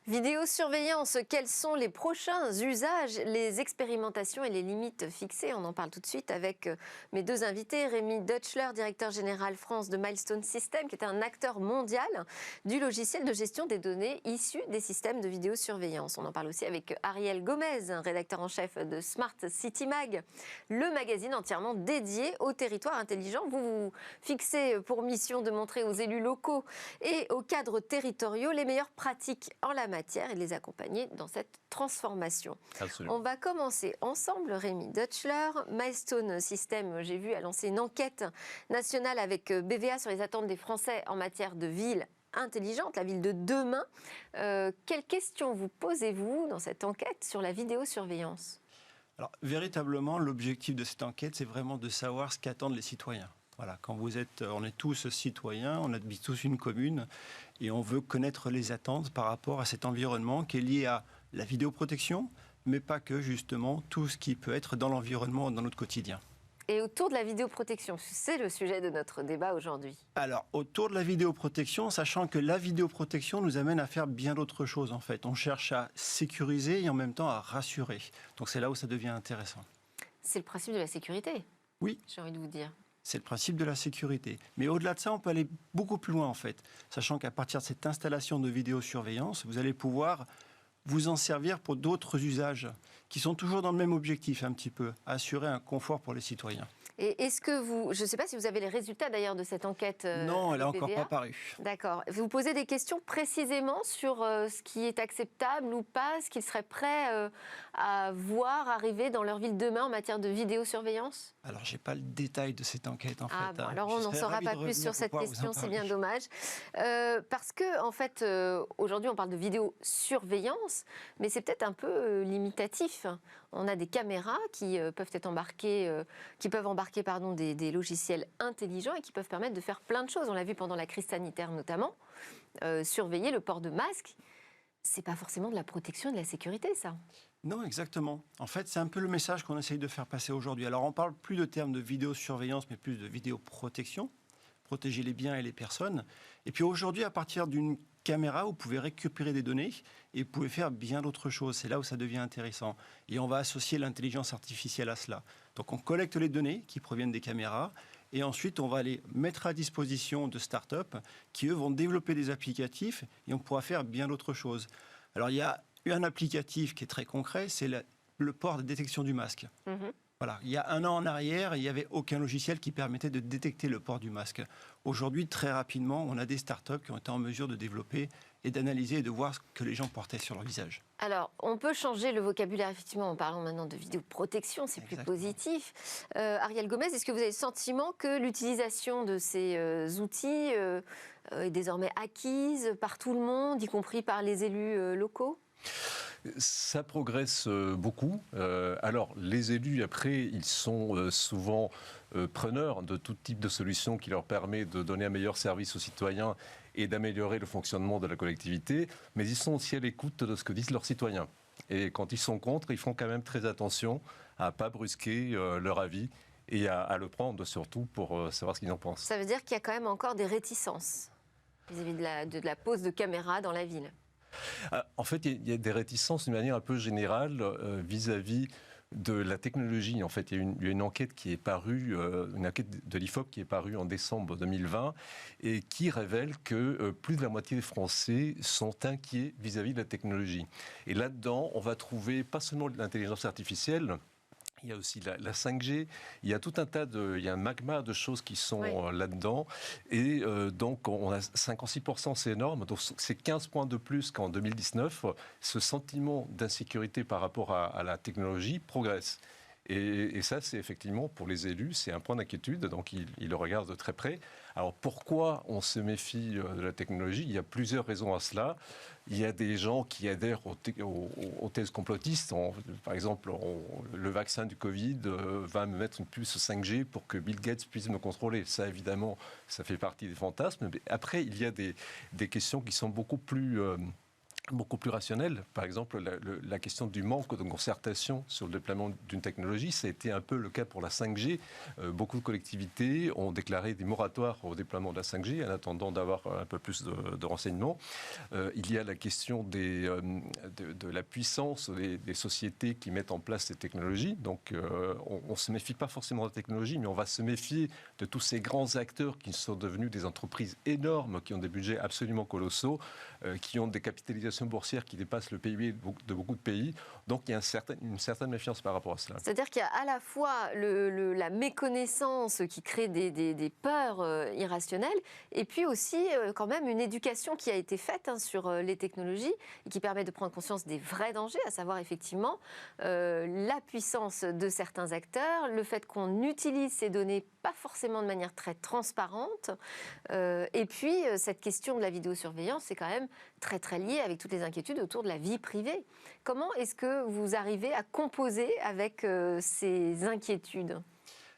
Vidéosurveillance, quels sont les prochains usages, les expérimentations et les limites fixées? On en parle tout de suite avec mes deux invités. Rémi Deutschler, directeur général France de Milestone Systems, qui est un acteur mondial du logiciel de gestion des données issus des systèmes de vidéosurveillance. On en parle aussi avec Ariel Gomez, rédacteur en chef de Smart City Mag, le magazine entièrement dédié au territoire intelligent. Vous vous fixez pour mission de montrer aux élus locaux et aux cadres territoriaux les meilleures pratiques en la matière et de les accompagner dans cette transformation. Absolument. On va commencer ensemble, Rémi Deutschler. Milestone Systems, j'ai vu, a lancé une enquête nationale avec BVA sur les attentes des Français en matière de ville intelligente, la ville de demain. Quelles questions vous posez-vous dans cette enquête sur la vidéosurveillance? Alors, véritablement, l'objectif de cette enquête, c'est vraiment de savoir ce qu'attendent les citoyens. Voilà, on est tous citoyens, on habite tous une commune et on veut connaître les attentes par rapport à cet environnement qui est lié à la vidéoprotection, mais pas que, justement, tout ce qui peut être dans l'environnement, dans notre quotidien. Et autour de la vidéoprotection, c'est le sujet de notre débat aujourd'hui. Alors, autour de la vidéoprotection, sachant que la vidéoprotection nous amène à faire bien d'autres choses, en fait. On cherche à sécuriser et en même temps à rassurer. Donc c'est là où ça devient intéressant. C'est le principe de la sécurité. Oui. J'ai envie de vous dire. C'est le principe de la sécurité. Mais au-delà de ça, on peut aller beaucoup plus loin, en fait. Sachant qu'à partir de cette installation de vidéosurveillance, vous allez pouvoir vous en servir pour d'autres usages qui sont toujours dans le même objectif, un petit peu, assurer un confort pour les citoyens. Et est-ce que vous... Je ne sais pas si vous avez les résultats d'ailleurs de cette enquête. Non, elle n'a encore pas paru. D'accord. Vous posez des questions précisément sur ce qui est acceptable ou pas, ce qu'ils seraient prêts à voir arriver dans leur ville demain en matière de vidéosurveillance? Alors, je n'ai pas le détail de cette enquête, en fait. Bon, alors on n'en saura pas plus sur cette question, c'est bien dommage. Parce que, en fait, aujourd'hui, on parle de vidéosurveillance, mais c'est peut-être un peu limitatif. On a des caméras qui peuvent être embarquées, des logiciels intelligents et qui peuvent permettre de faire plein de choses. On l'a vu pendant la crise sanitaire notamment. Surveiller le port de masques, c'est pas forcément de la protection et de la sécurité, ça. Non, exactement. En fait, c'est un peu le message qu'on essaye de faire passer aujourd'hui. Alors, on parle plus de termes de vidéosurveillance, mais plus de vidéoprotection. Protéger les biens et les personnes. Et puis aujourd'hui, à partir d'une caméra, vous pouvez récupérer des données et vous pouvez faire bien d'autres choses. C'est là où ça devient intéressant. Et on va associer l'intelligence artificielle à cela. Donc on collecte les données qui proviennent des caméras et ensuite on va les mettre à disposition de start-up qui, eux, vont développer des applicatifs et on pourra faire bien d'autres choses. Alors il y a un applicatif qui est très concret, c'est le port de détection du masque. Voilà. Il y a un an en arrière, il n'y avait aucun logiciel qui permettait de détecter le port du masque. Aujourd'hui, très rapidement, on a des startups qui ont été en mesure de développer et d'analyser et de voir ce que les gens portaient sur leur visage. Alors, on peut changer le vocabulaire, effectivement, en parlant maintenant de vidéoprotection, c'est plus positif. Ariel Gomez, est-ce que vous avez le sentiment que l'utilisation de ces outils est désormais acquise par tout le monde, y compris par les élus locaux ? Ça progresse beaucoup. Alors, les élus, après, ils sont souvent preneurs de tout type de solutions qui leur permet de donner un meilleur service aux citoyens et d'améliorer le fonctionnement de la collectivité, mais ils sont aussi à l'écoute de ce que disent leurs citoyens. Et quand ils sont contre, ils font quand même très attention à ne pas brusquer leur avis et à le prendre surtout pour savoir ce qu'ils en pensent. Ça veut dire qu'il y a quand même encore des réticences vis-à-vis de la pose de caméras dans la ville. En fait, il y a des réticences d'une manière un peu générale vis-à-vis de la technologie. En fait, il y a une enquête qui est parue, une enquête de l'IFOP qui est parue en décembre 2020 et qui révèle que plus de la moitié des Français sont inquiets vis-à-vis de la technologie. Et là-dedans, on va trouver pas seulement de l'intelligence artificielle. Il y a aussi la 5G, il y a tout un il y a un magma de choses qui sont là-dedans. Et donc, on a 56%, c'est énorme. Donc, c'est 15 points de plus qu'en 2019. Ce sentiment d'insécurité par rapport à la technologie progresse. Et ça, c'est effectivement, pour les élus, c'est un point d'inquiétude, donc ils le regardent de très près. Alors pourquoi on se méfie de la technologie? Il y a plusieurs raisons à cela. Il y a des gens qui adhèrent aux thèses complotistes. Par exemple, le vaccin du Covid va me mettre une puce 5G pour que Bill Gates puisse me contrôler. Ça, évidemment, ça fait partie des fantasmes. Mais après, il y a des questions qui sont beaucoup plus beaucoup plus rationnel. Par exemple, la question du manque de concertation sur le déploiement d'une technologie, ça a été un peu le cas pour la 5G. Beaucoup de collectivités ont déclaré des moratoires au déploiement de la 5G en attendant d'avoir un peu plus de renseignements. Il y a la question de la puissance des sociétés qui mettent en place ces technologies. Donc, on ne se méfie pas forcément de la technologie, mais on va se méfier de tous ces grands acteurs qui sont devenus des entreprises énormes, qui ont des budgets absolument colossaux, qui ont des capitalisations boursières qui dépassent le PIB de beaucoup de pays. Donc il y a une certaine méfiance par rapport à cela. C'est-à-dire qu'il y a à la fois la méconnaissance qui crée des peurs irrationnelles, et puis aussi quand même une éducation qui a été faite sur les technologies et qui permet de prendre conscience des vrais dangers, à savoir effectivement la puissance de certains acteurs, le fait qu'on utilise ces données pas forcément de manière très transparente, et puis cette question de la vidéosurveillance, c'est quand même très très lié avec toutes les inquiétudes autour de la vie privée. Comment est-ce que vous arrivez à composer avec ces inquiétudes ?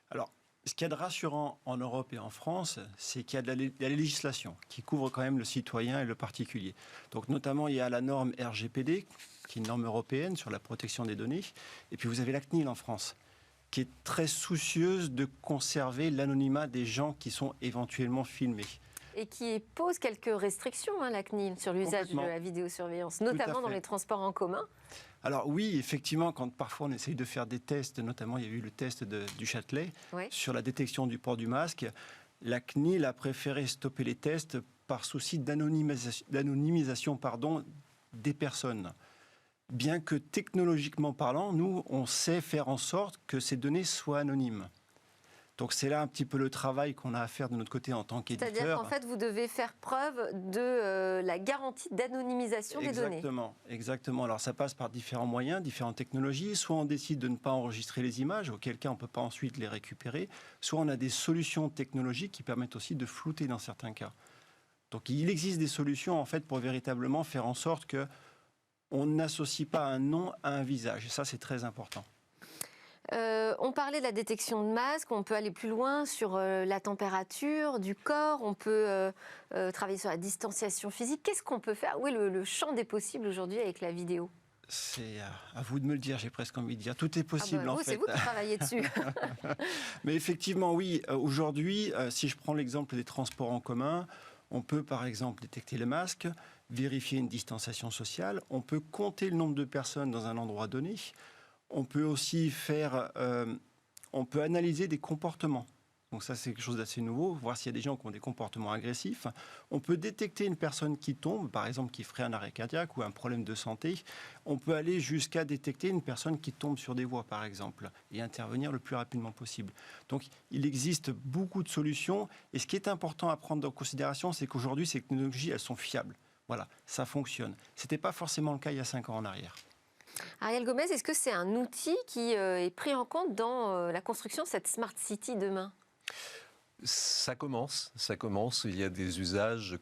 Alors, ce qu'il y a de rassurant en Europe et en France, c'est qu'il y a de la législation qui couvre quand même le citoyen et le particulier. Donc notamment, il y a la norme RGPD, qui est une norme européenne sur la protection des données, et puis vous avez la CNIL en France, qui est très soucieuse de conserver l'anonymat des gens qui sont éventuellement filmés. Et qui pose quelques restrictions, la CNIL, sur l'usage de la vidéosurveillance, notamment dans les transports en commun. Alors oui, effectivement, quand parfois on essaye de faire des tests, notamment il y a eu le test du Châtelet, sur la détection du port du masque, la CNIL a préféré stopper les tests par souci d'anonymisation des personnes. Bien que technologiquement parlant, nous, on sait faire en sorte que ces données soient anonymes. Donc c'est là un petit peu le travail qu'on a à faire de notre côté en tant qu'éditeur. C'est-à-dire qu'en fait, vous devez faire preuve de la garantie d'anonymisation des données. Exactement. Alors ça passe par différents moyens, différentes technologies. Soit on décide de ne pas enregistrer les images, auquel cas on ne peut pas ensuite les récupérer. Soit on a des solutions technologiques qui permettent aussi de flouter dans certains cas. Donc il existe des solutions en fait pour véritablement faire en sorte qu'on n'associe pas un nom à un visage. Et ça, c'est très important. On parlait de la détection de masques, on peut aller plus loin sur la température du corps, on peut travailler sur la distanciation physique. Qu'est-ce qu'on peut faire ? Où est le champ des possibles aujourd'hui avec la vidéo ? C'est à vous de me le dire, j'ai presque envie de dire. Tout est possible en fait. C'est vous qui travaillez dessus. Mais effectivement, oui. Aujourd'hui, si je prends l'exemple des transports en commun, on peut par exemple détecter les masques, vérifier une distanciation sociale, on peut compter le nombre de personnes dans un endroit donné. On peut aussi on peut analyser des comportements. Donc ça, c'est quelque chose d'assez nouveau, voir s'il y a des gens qui ont des comportements agressifs. On peut détecter une personne qui tombe, par exemple, qui ferait un arrêt cardiaque ou un problème de santé. On peut aller jusqu'à détecter une personne qui tombe sur des voies, par exemple, et intervenir le plus rapidement possible. Donc, il existe beaucoup de solutions. Et ce qui est important à prendre en considération, c'est qu'aujourd'hui, ces technologies, elles sont fiables. Voilà, ça fonctionne. Ce n'était pas forcément le cas il y a 5 ans en arrière. Ariel Gomez, est-ce que c'est un outil qui est pris en compte dans la construction de cette Smart City demain ? Ça commence. Il y a des usages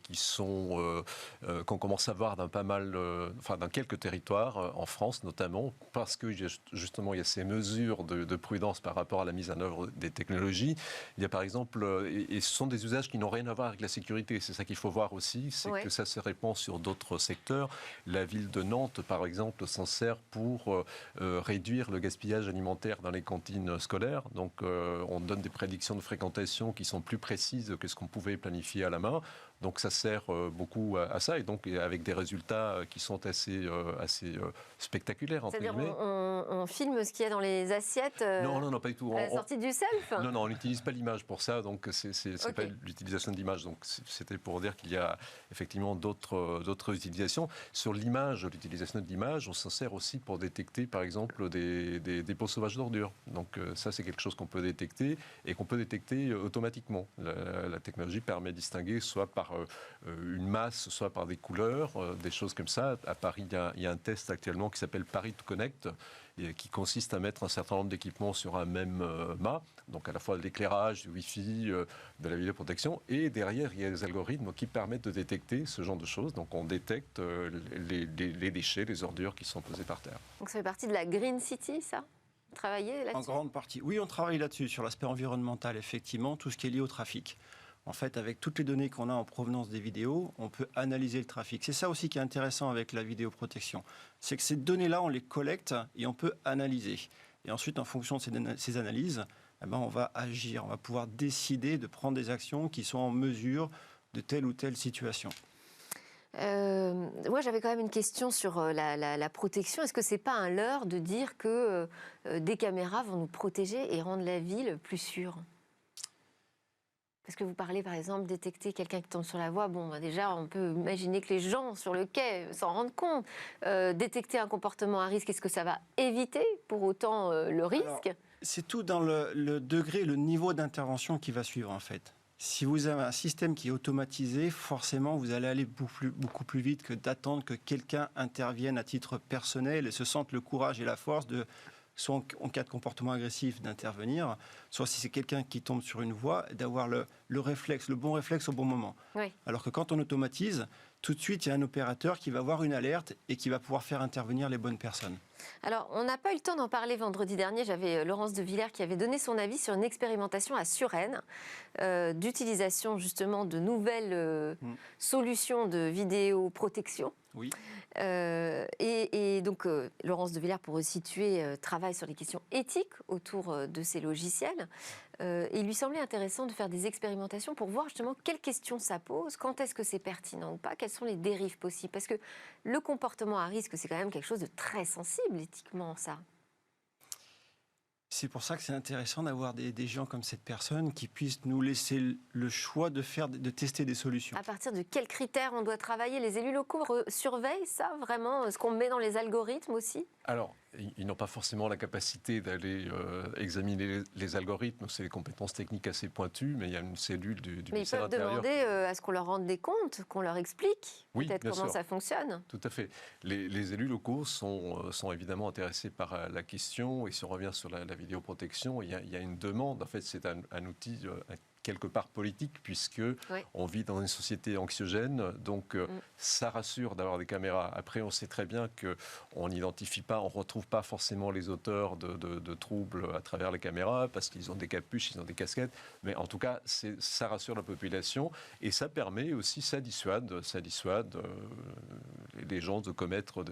qu'on commence à voir dans dans quelques territoires, en France notamment, parce que justement il y a ces mesures de prudence par rapport à la mise en œuvre des technologies. Il y a par exemple, et ce sont des usages qui n'ont rien à voir avec la sécurité. C'est ça qu'il faut voir aussi, c'est que ça se répand sur d'autres secteurs. La ville de Nantes, par exemple, s'en sert pour réduire le gaspillage alimentaire dans les cantines scolaires. Donc on donne des prédictions de fréquentation qui sont plus précises que ce qu'on pouvait planifier à la main. Donc ça sert beaucoup à ça, et donc avec des résultats qui sont assez spectaculaires. C'est-à-dire on filme ce qu'il y a dans les assiettes non, pas du tout. À la sortie du self ? Non, on n'utilise pas l'image pour ça, donc c'est pas l'utilisation d'image. Donc c'était pour dire qu'il y a effectivement d'autres utilisations. Sur l'image, l'utilisation de l'image, on s'en sert aussi pour détecter par exemple des dépôts sauvages d'ordures. Donc ça c'est quelque chose qu'on peut détecter et qu'on peut détecter automatiquement. La technologie permet de distinguer soit par une masse, soit par des couleurs, des choses comme ça. À Paris, il y a un test actuellement qui s'appelle Paris to Connect, et qui consiste à mettre un certain nombre d'équipements sur un même mât, donc à la fois de l'éclairage, du Wi-Fi, de la vidéoprotection, et derrière, il y a des algorithmes qui permettent de détecter ce genre de choses. Donc on détecte les déchets, les ordures qui sont posées par terre. Donc ça fait partie de la Green City, ça ? Vous travaillez là-dessus ? En grande partie. Oui, on travaille là-dessus, sur l'aspect environnemental, effectivement, tout ce qui est lié au trafic. En fait, avec toutes les données qu'on a en provenance des vidéos, on peut analyser le trafic. C'est ça aussi qui est intéressant avec la vidéoprotection. C'est que ces données-là, on les collecte et on peut analyser. Et ensuite, en fonction de ces analyses, eh ben, on va agir, on va pouvoir décider de prendre des actions qui sont en mesure de telle ou telle situation. Moi, j'avais quand même une question sur la protection. Est-ce que c'est pas un leurre de dire que des caméras vont nous protéger et rendre la ville plus sûre? Parce que vous parlez, par exemple, détecter quelqu'un qui tombe sur la voie. Bon, bah déjà, on peut imaginer que les gens sur le quai s'en rendent compte. Détecter un comportement à risque, est-ce que ça va éviter pour autant le risque? Alors, c'est tout dans le degré, le niveau d'intervention qui va suivre, en fait. Si vous avez un système qui est automatisé, forcément, vous allez aller beaucoup plus vite que d'attendre que quelqu'un intervienne à titre personnel et se sente le courage et la force de, soit en cas de comportement agressif, d'intervenir, soit si c'est quelqu'un qui tombe sur une voie, d'avoir le réflexe, le bon réflexe au bon moment. Oui. Alors que quand on automatise, tout de suite, il y a un opérateur qui va avoir une alerte et qui va pouvoir faire intervenir les bonnes personnes. Alors, on n'a pas eu le temps d'en parler vendredi dernier. J'avais Laurence de Villers qui avait donné son avis sur une expérimentation à Suresnes d'utilisation justement de nouvelles solutions de vidéoprotection. Oui. Et donc, Laurence de Villers, pour resituer, travaille sur les questions éthiques autour de ces logiciels. Et il lui semblait intéressant de faire des expérimentations pour voir justement quelles questions ça pose, quand est-ce que c'est pertinent ou pas, quelles sont les dérives possibles. Parce que le comportement à risque, c'est quand même quelque chose de très sensible éthiquement, ça. C'est pour ça que c'est intéressant d'avoir des gens comme cette personne qui puissent nous laisser le choix de tester des solutions. À partir de quels critères on doit travailler? Les élus locaux surveillent ça, vraiment, ce qu'on met dans les algorithmes aussi? Alors, ils n'ont pas forcément la capacité d'aller examiner les algorithmes, c'est des compétences techniques assez pointues, mais il y a une cellule du ministère de l'Intérieur. Mais ils peuvent demander à ce qu'on leur rende des comptes, qu'on leur explique peut-être comment sûr. Ça fonctionne. Tout à fait. Les élus locaux sont évidemment intéressés par la question, et si on revient sur la vidéoprotection, il y a une demande, en fait c'est un outil quelque part politique, puisque on vit dans une société anxiogène, donc ça rassure d'avoir des caméras. Après, on sait très bien qu'on n'identifie pas, on ne retrouve pas forcément les auteurs de troubles à travers les caméras, parce qu'ils ont des capuches, ils ont des casquettes, mais en tout cas, ça rassure la population, et ça permet aussi, ça dissuade les gens de commettre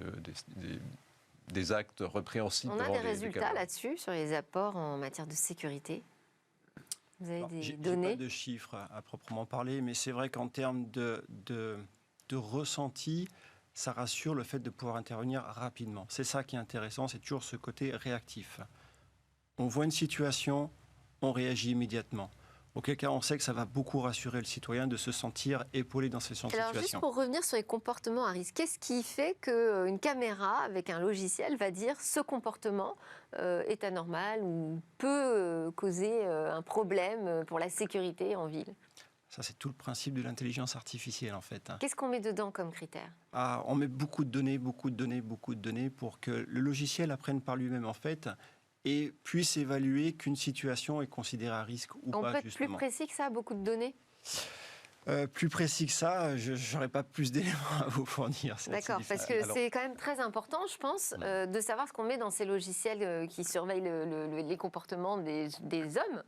des actes répréhensibles. On a des résultats là-dessus, sur les apports en matière de sécurité? Vous avez des données? J'ai pas de chiffres à proprement parler, mais c'est vrai qu'en termes de ressenti, ça rassure le fait de pouvoir intervenir rapidement. C'est ça qui est intéressant, c'est toujours ce côté réactif. On voit une situation, on réagit immédiatement. Auquel cas, on sait que ça va beaucoup rassurer le citoyen de se sentir épaulé dans cette situation. Alors, juste pour revenir sur les comportements à risque, qu'est-ce qui fait qu'une caméra avec un logiciel va dire ce comportement est anormal ou peut causer un problème pour la sécurité en ville? Ça, c'est tout le principe de l'intelligence artificielle, en fait. Qu'est-ce qu'on met dedans comme critère? On met beaucoup de données pour que le logiciel apprenne par lui-même, en fait, et puisse évaluer qu'une situation est considérée à risque ou pas, justement. On peut être plus précis que ça, beaucoup de données? Plus précis que ça, je n'aurais pas plus d'éléments à vous fournir. D'accord, parce que c'est quand même très important, je pense, de savoir ce qu'on met dans ces logiciels qui surveillent les comportements des hommes.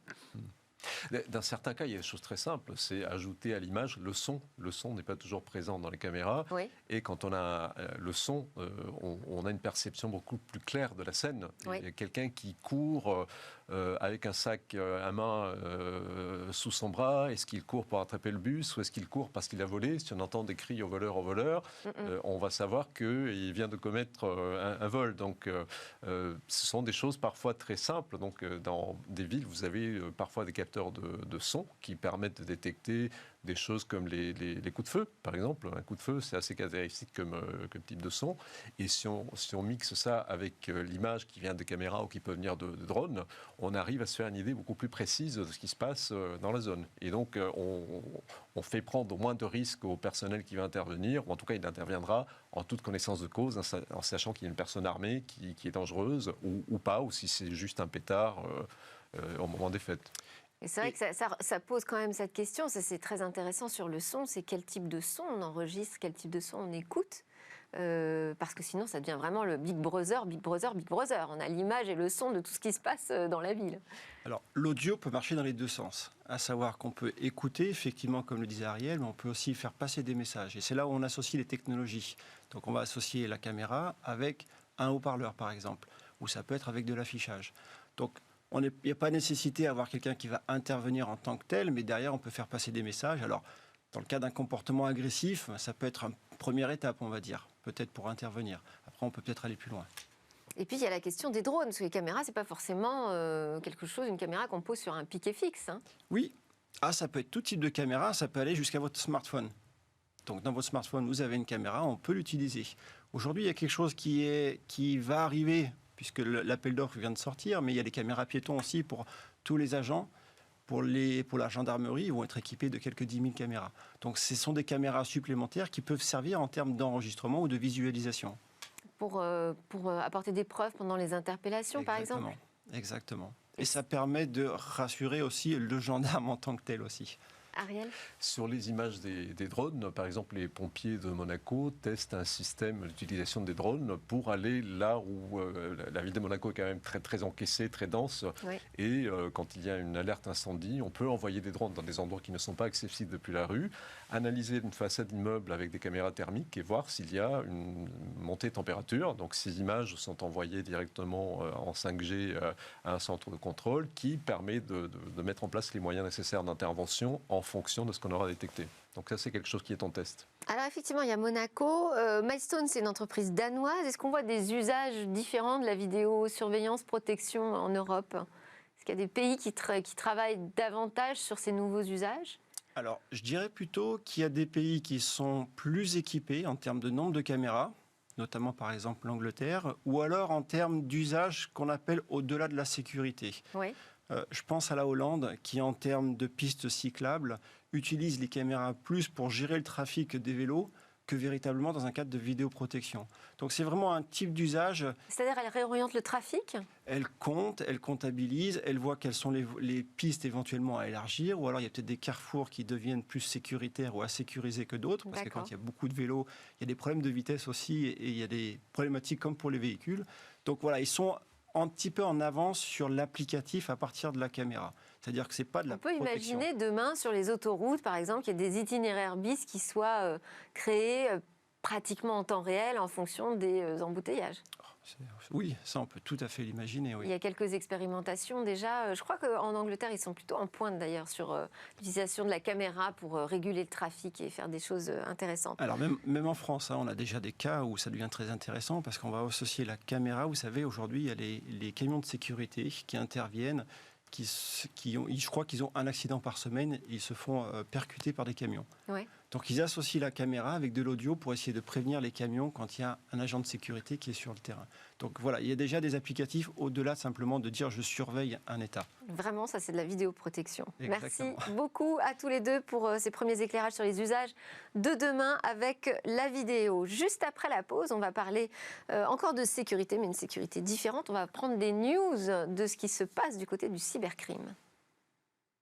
Dans certains cas, il y a des choses très simples. C'est ajouter à l'image le son. Le son n'est pas toujours présent dans les caméras. Oui. Et quand on a le son, on a une perception beaucoup plus claire de la scène. Oui. Il y a quelqu'un qui court avec un sac à main sous son bras. Est-ce qu'il court pour attraper le bus ou est-ce qu'il court parce qu'il a volé? Si on entend des cris au voleur, on va savoir qu'il vient de commettre un vol. Donc, ce sont des choses parfois très simples. Donc, dans des villes, vous avez parfois des capteurs de son qui permettent de détecter des choses comme les coups de feu, par exemple. Un coup de feu, c'est assez caractéristique comme type de son. Et si on mixe ça avec l'image qui vient de caméras ou qui peut venir de drones, on arrive à se faire une idée beaucoup plus précise de ce qui se passe dans la zone. Et donc, on fait prendre moins de risques au personnel qui va intervenir, ou en tout cas, il interviendra en toute connaissance de cause, en sachant qu'il y a une personne armée qui est dangereuse, ou pas, ou si c'est juste un pétard au moment des fêtes. Et c'est vrai que ça pose quand même cette question, ça c'est très intéressant sur le son, c'est quel type de son on enregistre, quel type de son on écoute. parce que sinon ça devient vraiment le Big Brother, Big Brother, Big Brother. On a l'image et le son de tout ce qui se passe dans la ville. Alors, l'audio peut marcher dans les deux sens, à savoir qu'on peut écouter, effectivement, comme le disait Ariel, mais on peut aussi faire passer des messages. Et c'est là où on associe les technologies. Donc, on va associer la caméra avec un haut-parleur, par exemple, ou ça peut être avec de l'affichage. Donc, il n'y a pas nécessité d'avoir quelqu'un qui va intervenir en tant que tel, mais derrière, on peut faire passer des messages. Alors, dans le cas d'un comportement agressif, ça peut être une première étape, on va dire, peut-être pour intervenir. Après, on peut peut-être aller plus loin. Et puis il y a la question des drones, parce que les caméras, c'est pas forcément une caméra qu'on pose sur un piquet fixe. Hein. Oui, ça peut être tout type de caméra, ça peut aller jusqu'à votre smartphone. Donc dans votre smartphone, vous avez une caméra, on peut l'utiliser. Aujourd'hui, il y a quelque chose qui va arriver, puisque l'appel d'offres vient de sortir, mais il y a les caméras piétons aussi pour tous les agents. Pour la gendarmerie, ils vont être équipés de quelques 10 000 caméras. Donc ce sont des caméras supplémentaires qui peuvent servir en termes d'enregistrement ou de visualisation. Pour apporter des preuves pendant les interpellations, par exemple. Exactement. Et ça permet de rassurer aussi le gendarme en tant que tel aussi. Ariel ? Sur les images des drones, par exemple, les pompiers de Monaco testent un système d'utilisation des drones pour aller là où la ville de Monaco est quand même très, très encaissée, très dense. Oui. Et quand il y a une alerte incendie, on peut envoyer des drones dans des endroits qui ne sont pas accessibles depuis la rue, analyser une façade d'immeuble avec des caméras thermiques et voir s'il y a une montée de température. Donc ces images sont envoyées directement en 5G à un centre de contrôle qui permet de mettre en place les moyens nécessaires d'intervention en fonction de ce qu'on aura détecté. Donc ça, c'est quelque chose qui est en test. Alors effectivement, il y a Monaco. Milestone, c'est une entreprise danoise. Est-ce qu'on voit des usages différents de la vidéosurveillance protection en Europe ? Est-ce qu'il y a des pays qui travaillent davantage sur ces nouveaux usages ? Alors, je dirais plutôt qu'il y a des pays qui sont plus équipés en termes de nombre de caméras, notamment par exemple l'Angleterre, ou alors en termes d'usage qu'on appelle au-delà de la sécurité. Oui. Je pense à la Hollande qui, en termes de pistes cyclables, utilise les caméras plus pour gérer le trafic des vélos que véritablement dans un cadre de vidéoprotection. Donc c'est vraiment un type d'usage. C'est-à-dire elle réoriente le trafic ? Elle compte, elle comptabilise, elle voit quelles sont les pistes éventuellement à élargir, ou alors il y a peut-être des carrefours qui deviennent plus sécuritaires ou insécurisés que d'autres, parce que quand il y a beaucoup de vélos, il y a des problèmes de vitesse aussi, et il y a des problématiques comme pour les véhicules. Donc voilà, ils sont un petit peu en avance sur l'applicatif à partir de la caméra. C'est-à-dire que c'est pas de la protection. On peut imaginer demain sur les autoroutes, par exemple, qu'il y ait des itinéraires bis qui soient créés pratiquement en temps réel en fonction des embouteillages. Oui, ça on peut tout à fait l'imaginer. Oui. Il y a quelques expérimentations déjà. Je crois qu'en Angleterre, ils sont plutôt en pointe d'ailleurs sur l'utilisation de la caméra pour réguler le trafic et faire des choses intéressantes. Alors même en France, on a déjà des cas où ça devient très intéressant parce qu'on va associer la caméra. Vous savez, aujourd'hui, il y a les camions de sécurité qui interviennent. Je crois qu'ils ont un accident par semaine et ils se font percuter par des camions. Ouais. Donc ils associent la caméra avec de l'audio pour essayer de prévenir les camions quand il y a un agent de sécurité qui est sur le terrain. Donc voilà, il y a déjà des applicatifs au-delà simplement de dire je surveille un État. Vraiment, ça c'est de la vidéoprotection. Exactement. Merci beaucoup à tous les deux pour ces premiers éclairages sur les usages de demain avec la vidéo. Juste après la pause, on va parler encore de sécurité, mais une sécurité différente. On va prendre des news de ce qui se passe du côté du cybercrime.